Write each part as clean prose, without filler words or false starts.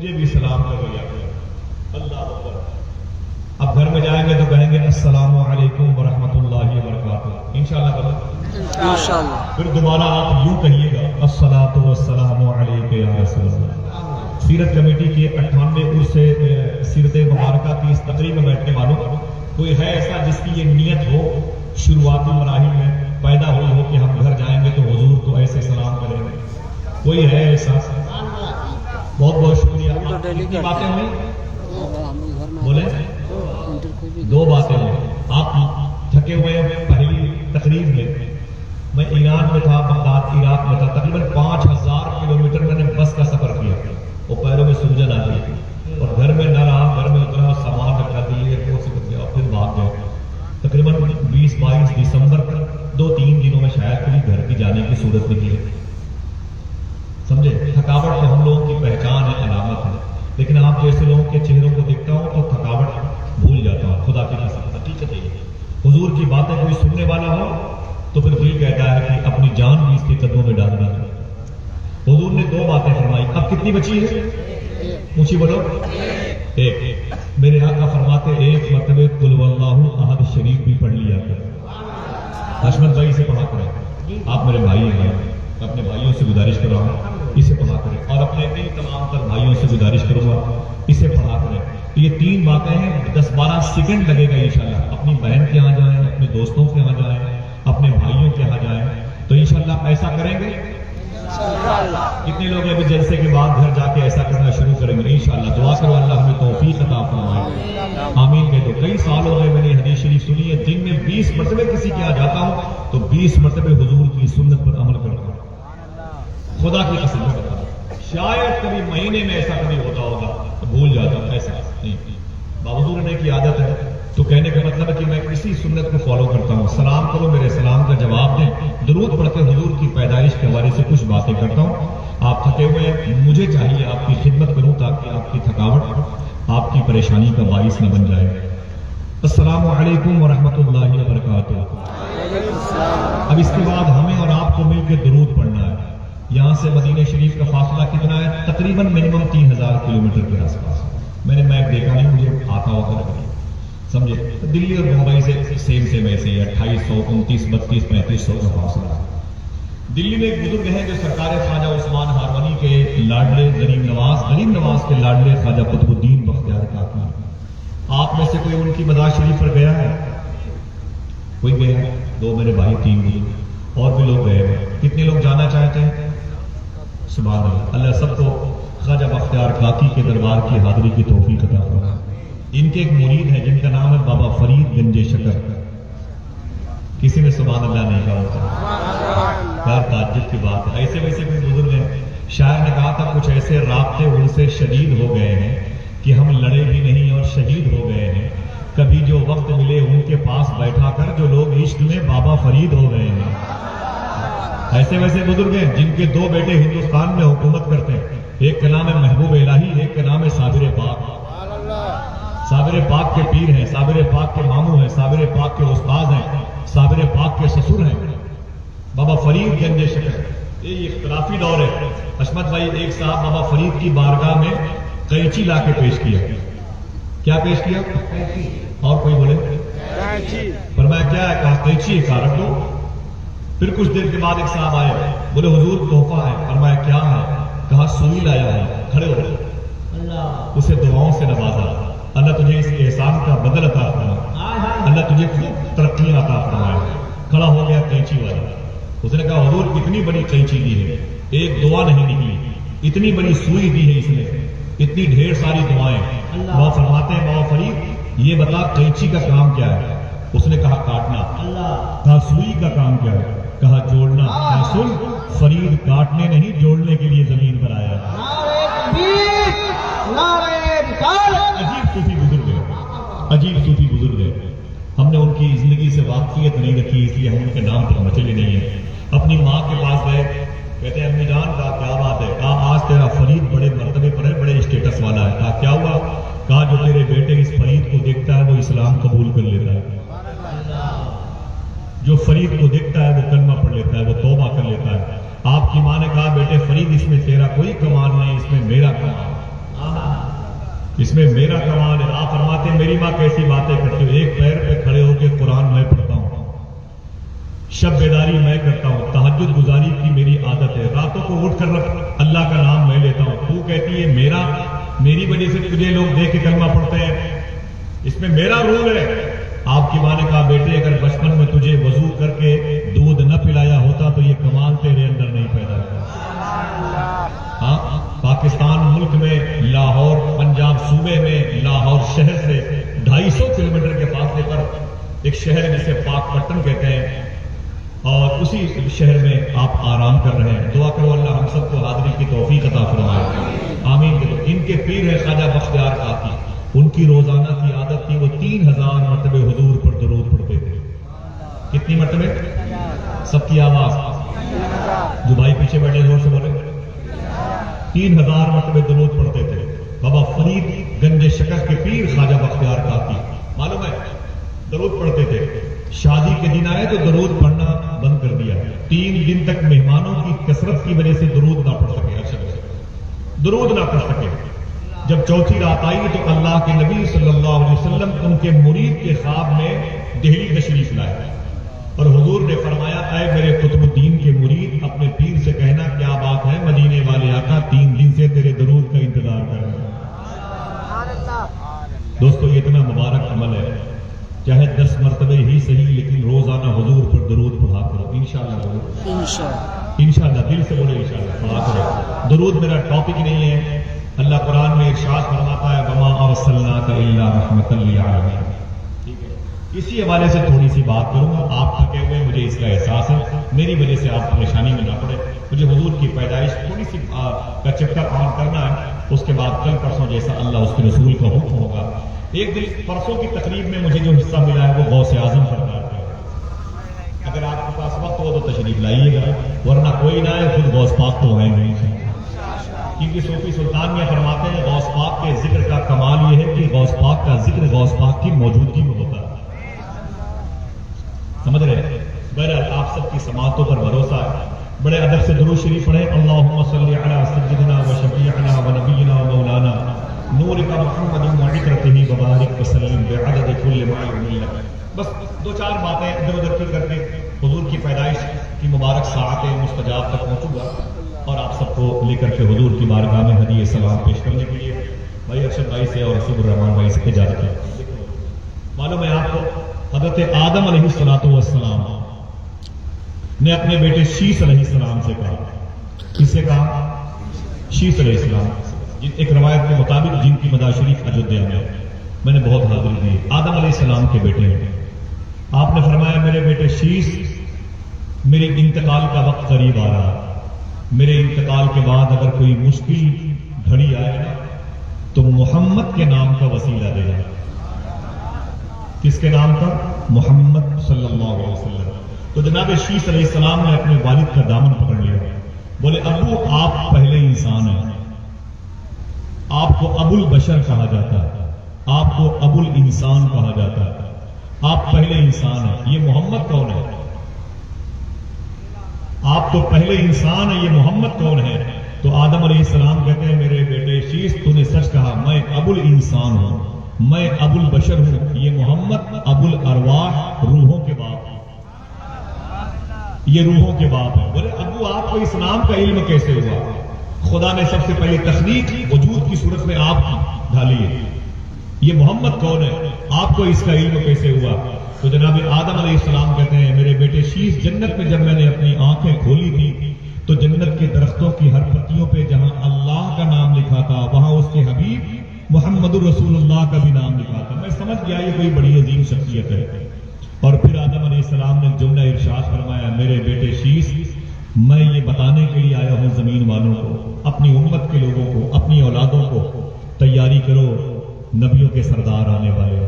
مجھے بھی سلام کرو یا اللہ اکبر. اب گھر میں جائیں گے تو کہیں گے السلام علیکم ورحمۃ اللہ وبرکاتہ. انشاءاللہ کرو انشاءاللہ. پھر دوبارہ آپ یوں کہیے گا الصلاۃ والسلام علیک یا رسول اللہ. سیرت کمیٹی کی 98 عرص سیرت مبارکہ کی اس تقریب میں بیٹھنے والوں کوئی ہے ایسا جس کی یہ نیت ہو شروعاتی مراحل میں پیدا ہوئی ہو کہ ہم گھر جائیں گے تو حضور کو ایسے سلام کریں گے؟ کوئی ہے ایسا؟ بہت بہت شکریہ. کتنی باتیں ہوئی بولے؟ 2 باتیں ہوئی. آپ تھکے ہوئے ہیں. پہلی تقریب میں ایران میں تھا، بغداد عراق میں تھا. تقریباً 5000 کلومیٹر میں نے بس کا سفر کیا اور پیروں میں سوجن آ گئی اور گھر میں نہ رہا. گھر میں اترا، سامان رکھا دلی ایئرپورٹ سے گیا اور پھر بھاگ گئے. تقریباً 20-22 دسمبر تک 2-3 دنوں میں شاید کبھی گھر کی جانے کی صورت نکلی. سمجھے؟ تھکاوٹ تو ہم لوگوں کی پہچان ہے، علامت ہے. لیکن آپ جیسے لوگوں کے چہروں کو دیکھتا ہوں تو تھکاوٹ بھول جاتا ہوں. خدا کی قسم حقیقت ہے. حضور کی باتیں کوئی سننے والا ہو تو پھر دل کہتا ہے کہ اپنی جان بھی اس کے قدموں میں ڈالنا ہے. حضور نے 2 باتیں فرمائی. اب کتنی بچی ہے؟ اونچی بولو. ایک. میرے آقا فرماتے ایک مرتبہ قل واللہ احد شریف بھی پڑھ لیا کریں. حشمت بھائی سے پڑھا کریں. آپ میرے بھائی ہیں، اپنے بھائیوں سے گزارش کر رہا ہوں اسے پڑھا کریں. اور اپنے ان تمام تر بھائیوں سے گزارش کروں گا اسے پڑھا کریں. یہ 3 باتیں ہیں. 10-12 سیکنڈ لگے گا انشاءاللہ. اپنی بہن کے یہاں جائیں، اپنے دوستوں کے یہاں جائیں، اپنے بھائیوں کے یہاں جائیں تو انشاءاللہ ایسا کریں گے. کتنے لوگ ابھی جلسے کے بعد گھر جا کے ایسا کرنا شروع کریں گے؟ انشاءاللہ. دعا کرو اللہ ہمیں توفیق عطا فرمائے. آمین کہہ دو. کئی سال ہو گئے میں نے حدیث شریف سنی ہے. دن میں 20 مرتبہ کسی کے یہاں جاتا ہوں تو 20 مرتبہ حضور کی سنت پر عمل کرتا ہوں. خدا کی قسم کرتا ہوں. شاید کبھی مہینے میں ایسا کبھی ہوتا ہوگا تو بھول جاتا ہوں. ایسا نہیں. باوجود رہنے کی عادت ہے تو کہنے کا مطلب ہے کہ میں کسی سنت کو فالو کرتا ہوں. سلام کرو، میرے سلام کا جواب دیں. درود پڑھ کے حضور کی پیدائش کے حوالے سے کچھ باتیں کرتا ہوں. آپ تھکے ہوئے ہیں، مجھے چاہیے آپ کی خدمت کروں تاکہ آپ کی تھکاوٹ آپ کی پریشانی کا باعث نہ بن جائے. السلام علیکم ورحمۃ اللہ وبرکاتہ. اب اس کے بعد ہمیں اور آپ کو مل کے درود پڑھنا ہے. یہاں سے مدینہ شریف کا فاصلہ کتنا ہے؟ تقریباً منیمم 3000 کلومیٹر کے آس پاس. میں نے میپ دیکھا نہیں، مجھے آتا ہوگا سمجھے. دلی اور ممبئی سے سیم ایسے ہی 2800 29 32 3500 کا فاصلہ ہے. دلی میں ایک بزرگ ہیں جو سرکار خواجہ عثمان ہارونی کے لاڈلے غریب نواز کے لاڈلے خواجہ قطب الدین بختیار کاکی. آپ میں سے کوئی ان کی مزار شریف پر گیا ہے؟ کوئی گیا؟ 2 میرے بھائی، 3 بزرگ اور بھی لوگ گئے ہیں. کتنے لوگ جانا چاہتے ہیں؟ سبحان اللہ. اللہ سب کو خواجہ بختیار کاکی کے دربار کی حاضری کی توفیق عطا فرمائے. ان کے ایک مرید ہے جن کا نام ہے بابا فرید گنج شکر. کسی نے سبحان اللہ نہیں کہا ہوتا؟ یار تعجب کی بات ہے. ایسے ویسے کوئی بزرگ ہیں. شاعر نے کہا تھا کچھ ایسے رابطے ان سے شدید ہو گئے ہیں کہ ہم لڑے بھی نہیں اور شہید ہو گئے ہیں. کبھی جو وقت ملے ان کے پاس بیٹھا کر جو لوگ عشق میں بابا فرید ہو گئے ہیں. ایسے ویسے بزرگ ہیں جن کے 2 بیٹے ہندوستان میں حکومت کرتے ہیں. ایک کا نام ہے محبوب الہی، ایک کا نام ہے صابر پاک. صابر پاک کے پیر ہیں، صابر پاک کے ماموں ہیں، صابر پاک کے استاد ہیں، صابر پاک کے سسر ہیں. بابا فرید گنج شکر. یہ اختلافی دور ہے. حشمت بھائی ایک صاحب بابا فرید کی بارگاہ میں قینچی لا کے پیش کیا. کیا پیش کیا؟ اور کوئی بولے؟ فرمایا کیا ہے؟ کہا قینچی. کہا رکھ دو. پھر کچھ دیر کے بعد ایک صاحب آئے، بولے حضور تحفہ ہے. فرمایا کیا ہے؟ کہا سوئی لایا ہے. کھڑے ہو گئے. اسے دعاؤں سے نوازا. اللہ تجھے اس احسان کا بدل عطا فرمائے. اللہ تجھے خوب ترقیاں عطا فرمائے. کھڑا ہو گیا قینچی والا. اس نے کہا حضور اتنی بڑی قینچی دی ہے، ایک دعا نہیں نکلی. اتنی بڑی سوئی دی ہے اس نے، اتنی ڈھیر ساری دعائیں. وہ فرماتے ہیں بابا فرید یہ بتا قینچی کا کام کیا ہے؟ اس نے کہا کاٹنا. کہا سوئی کا کام کیا ہے؟ کہا جوڑنا. کہا سن فرید کاٹنے نہیں جوڑنے کے لیے زمین پر آیا. عجیب صوفی بزرگ ہے، عجیب صوفی بزرگ ہے. ہم نے ان کی زندگی سے واقفیت نہیں رکھی اس لیے ہم ان کے نام پر مچلے نہیں ہیں. اپنی ماں کے پاس گئے، کہتے ہیں امی جان کہا کیا بات ہے؟ کہا آج تیرا فرید بڑے مرتبے پر ہے، بڑے اسٹیٹس والا ہے. کہا کیا ہوا؟ کہا جو تیرے بیٹے اس فرید کو دیکھتا ہے وہ اسلام قبول کر لیتا ہے. جو فرید کو دیکھتا ہے وہ کلمہ پڑھ لیتا ہے، وہ توبہ کر لیتا ہے. آپ کی ماں نے کہا بیٹے فرید اس میں تیرا کوئی کمال نہیں، اس میں میرا کمال. اس میں میرا کمال ہے. آپ فرماتے ہیں میری ماں کیسی باتیں کرتی ہو. ایک پیر پہ کھڑے ہو کے قرآن میں پڑھتا ہوں, شب بیداری میں کرتا ہوں, تہجد گزاری کی میری عادت ہے, راتوں کو اٹھ کر اللہ کا نام میں لیتا ہوں. تو کہتی ہے میری وجہ سے تجھے لوگ دیکھ کے کلمہ پڑھتے ہیں, اس میں میرا رول ہے. آپ کی ماں نے کہا بیٹے اگر بچپن میں تجھے وضو کر کے دودھ نہ پلایا ہوتا تو یہ کمال تیرے اندر نہیں پیدا ہوتا. ہاں, پاکستان ملک میں لاہور, پنجاب صوبے میں لاہور شہر سے 250 کلومیٹر کے فاصلے پر ایک شہر جسے پاک پٹن کہتے ہیں, اور اسی شہر میں آپ آرام کر رہے ہیں. دعا کرو اللہ ہم سب کو حاضری کی توفیق عطا فرمائے, آمین. ان کے پیر ہے خواجہ بختیار کاکی, ان کی روزانہ کی عادت تھی وہ 3000 مرتبے حضور پر درود پڑھتے تھے. کتنی مرتبے؟ سب کی آواز, جو بھائی پیچھے بیٹھے زور سے بولے. 3000 مرتبے درود پڑھتے تھے. بابا فرید گنج شکر کے پیر خواجہ بختیار کاکی معلوم ہے درود پڑھتے تھے. شادی کے دن آئے تو درود پڑھنا بند کر دیا. 3 دن تک مہمانوں کی کثرت کی وجہ سے درود نہ پڑھ سکے, درود نہ پڑھ سکے. جب چوتھی رات آئی تو اللہ کے نبی صلی اللہ علیہ وسلم ان کے مرید کے خواب میں دہلی تشریف لائے, اور حضور نے فرمایا اے میرے قطب الدین کے مرید اپنے پیر سے کہنا کیا بات ہے مدینے والے آقا 3 دن سے تیرے درود کا انتظار کر رہے ہیں. دوستو یہ اتنا مبارک عمل ہے, چاہے 10 مرتبے ہی صحیح لیکن روزانہ حضور پر درود پڑھا کرو. انشاءاللہ دل سے بولے انشاءاللہ پڑھا کرو. درود میرا ٹاپک نہیں ہے. اللہ قرآن میں ارشاد فرماتا ہے وما ارسلناک الا رحمۃ للعالمین. ٹھیک ہے, اسی حوالے سے تھوڑی سی بات کروں گا. آپ تھکے ہوئے, مجھے اس کا احساس ہے, میری وجہ سے آپ پریشانی میں نہ پڑے. مجھے حضور کی پیدائش تھوڑی سی کا چیپٹر آن کرنا ہے, اس کے بعد کل پرسوں جیسا اللہ اس کے رسول کا حکم ہوگا. ایک دن پرسوں کی تقریب میں مجھے جو حصہ ملا ہے وہ غوث اعظم سرکار کا. اگر آپ کے پاس وقت ہو تو تشریف لائیے گا, ورنہ کوئی نہ آئے, خود غوث پاک تو آئیں گے. کیونکہ صوفی سلطان میں فرماتے ہیں غوث پاک کے ذکر کا کمال یہ ہے کہ غوث پاک کا ذکر غوث پاک کی موجودگی میں ہوتا ہے. سمجھ رہے؟ بہرحال آپ سب کی سماعتوں پر بھروسہ ہے. بڑے ادب سے درود شریف پڑھیں. اللہم صلی علی سیدنا و شفیعنا و نبینا و مولانا نورک محمد وعطرتہ وبارک وسلم بعدد کل معلوم لک. بس 2-4 باتیں ادھر ادھر کی کر کے حضور کی پیدائش کی مبارک ساعت مستجاب تک پہنچوں گا, اور آپ سب کو لے کر کے حضور کی بارگاہ میں ہدیہ سلام پیش کرنے کے لیے بھائی ارشد بھائی سے اور رسول الرحمان بھائی سے اجازت ہے. معلوم ہے آپ کو حضرت آدم علیہ السلام نے اپنے بیٹے شیس علیہ السلام سے کہا. کس سے کہا؟ شیس علیہ السلام. ایک روایت کے مطابق جن کی مدار شریف اجودھیا میں نے بہت حاضری دی, آدم علیہ السلام کے بیٹے ہیں. آپ نے فرمایا میرے بیٹے شیس میرے انتقال کا وقت قریب آ رہا, میرے انتقال کے بعد اگر کوئی مشکل گھڑی آئے نا تو محمد کے نام کا وسیلہ دے. کس کے نام کا؟ محمد صلی اللہ علیہ وسلم. تو جناب شیس علیہ السلام نے اپنے والد کا دامن پکڑ لیا. بولے ابو آپ پہلے انسان ہیں, آپ کو ابو البشر کہا جاتا ہے, آپ کو ابو الانسان کہا جاتا ہے, آپ پہلے انسان ہیں. یہ محمد کون ہے؟ آپ تو پہلے انسان ہیں, یہ محمد کون ہے؟ تو آدم علیہ السلام کہتے ہیں میرے بیٹے شیس تو نے سچ کہا, میں ابو الانسان ہوں, میں ابو البشر ہوں. یہ محمد ابو الارواح روحوں کے باپ ہے, یہ روحوں کے باپ ہے. بولے ابو آپ کو اس نام کا علم کیسے ہوا؟ خدا نے سب سے پہلے تخلیق وجود کی صورت میں آپ کی ڈالی ہے. یہ محمد کون ہے, آپ کو اس کا علم کیسے ہوا؟ تو جناب آدم علیہ السلام کہتے ہیں میرے بیٹے شیس جنت میں جب میں نے اپنی آنکھیں کھولی تھی تو جنت کے درختوں کی ہر پتیوں پہ جہاں اللہ کا نام لکھا تھا وہاں اس کے حبیب محمد الرسول اللہ کا بھی نام لکھا تھا. میں سمجھ گیا یہ کوئی بڑی عظیم شخصیت ہے. اور پھر آدم علیہ السلام نے جملہ ارشاد فرمایا میرے بیٹے شیس میں یہ بتانے کے لیے آیا ہوں زمین والوں کو, اپنی امت کے لوگوں کو, اپنی اولادوں کو, تیاری کرو نبیوں کے سردار آنے والے.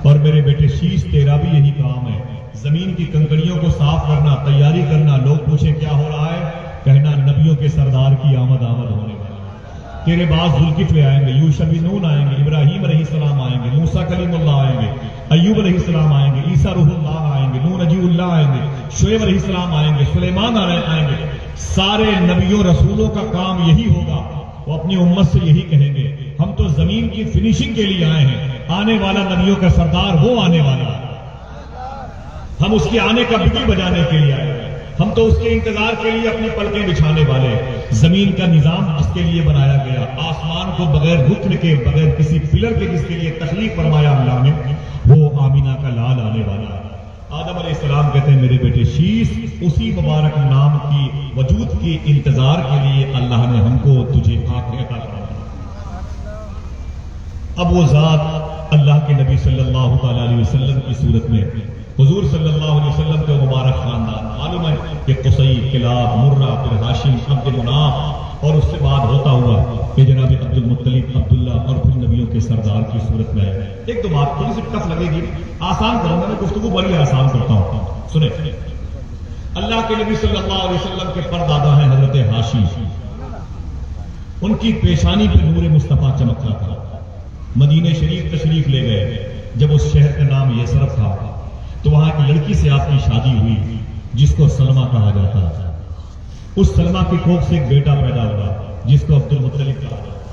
اور میرے بیٹے شیس تیرا بھی یہی کام ہے, زمین کی کنکڑیوں کو صاف کرنا, تیاری کرنا. لوگ پوچھیں کیا ہو رہا ہے, کہنا نبیوں کے سردار کی آمد ہونے والی. تیرے بعد ذوالکفل آئیں گے, یوشع بن نون آئیں گے, ابراہیم علیہ السلام آئیں گے, موسیٰ کلیم اللہ آئیں گے, ایوب علیہ السلام آئیں گے, عیسیٰ روح اللہ آئیں گے, نوح نجی اللہ آئیں گے, شعیب علیہ السلام آئیں گے, سلیمان آئیں گے. سارے نبیوں رسولوں کا کام یہی ہوگا وہ اپنی امت سے یہی کہیں گے ہم تو زمین کی فنیشنگ کے لیے آئے ہیں، آنے والا نبیوں کا سردار وہ آنے والا ہے، ہم اس کے آنے کا بگل بجانے کے لیے آئے ہیں، ہم تو اس کے انتظار کے لیے اپنی پلکیں بچھانے والے۔ زمین کا نظام جس کے لیے بنایا گیا، آسمان کو بغیر رکن کے، بغیر کسی پلر کے جس کے لیے تخلیق فرمایا اللہ نے، وہ آمینہ کا لال آنے والا ہے۔ آدم علیہ السلام کہتے ہیں میرے بیٹے شیش، اسی مبارک نام کی وجود کے انتظار کے لیے اللہ نے ہم کو تجھے آنکھیں عطا فرمائی۔ اب وہ ذات اللہ کے نبی صلی اللہ تعالی علیہ وسلم کی صورت میں حضور صلی اللہ علیہ وسلم کے مبارک خاندان، معلوم ہے کہ قصی، کلاب، مرہ، پھر ہاشم، عبد مناف، اور اس سے بعد ہوتا ہوا کہ جناب عبد المطلب، عبداللہ، اور پھر نبیوں کے سردار کی صورت میں ہے۔ ایک دو بات تھوڑی سی ٹف لگے گی، آسان کروں گا، میں گفتگو بڑی آسان کرتا ہوں، سنیں۔ اللہ کے نبی صلی اللہ علیہ وسلم کے پردادا ہیں حضرت ہاشم، ان کی پیشانی پہ نور مصطفیٰ چمکتا تھا۔ مدینہ شریف تشریف لے گئے، جب اس شہر کا نام یثرب تھا تو وہاں کی لڑکی سے آپ کی شادی ہوئی جس کو سلمہ کہا جاتا ہے۔ اس سلمہ کی کوکھ سے ایک بیٹا پیدا ہوا جس کو عبد المطلب کہا جاتا ہے۔